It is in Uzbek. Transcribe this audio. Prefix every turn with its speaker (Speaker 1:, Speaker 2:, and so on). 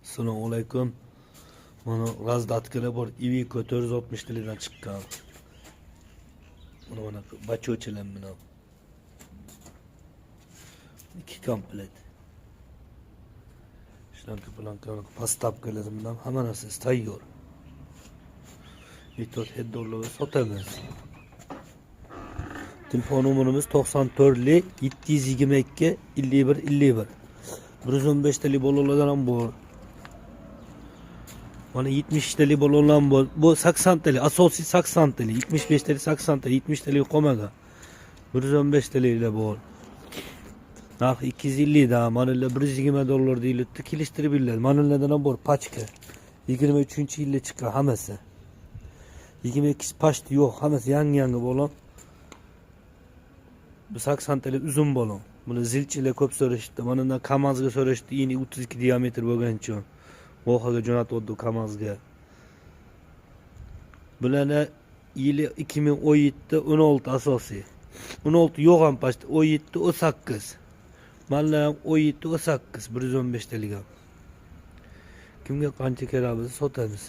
Speaker 1: Assalomu alaykum. Mana razdatkalar bor. Iveco 460 tadan chiqqan. Mana bachochilar bilan. 2 komplet. Shlanka planka поставкалар bilan hamma narsasi tayyor. Metot heddorlar sotamiz. Telefon numaramiz 94 722 51 51. 115 talik bolalardan ham bor. Mana 70 talik bolalar bor. Bu 80 talik, asosiy 80 talik, 75 talik, 80 talik, 70 talik qolmagan. 115 taliklar bor. Narxi 250 da, manalar $120 deyilibdi, kelishtirib beradi. Manalardan ham bor pachka. 23-yilda chiqqan hammasi. 22 pashti yo'q, hammasi yangi bo'lon. Bu 80 talik uzun bo'lon. Buni zilchilar ko'p so'rashdi. Mandan KAMAZga so'rashdi, yeni 32 diametr bo'lgan uchun. Vohaga jo'natdi KAMAZga. Bularni yili 2017 16 asosiy. 16 yo'q ham pashti, 17 18. Manlar ham 17 18 115 talik ham. Kimga qancha kerak bo'lsa sotamiz.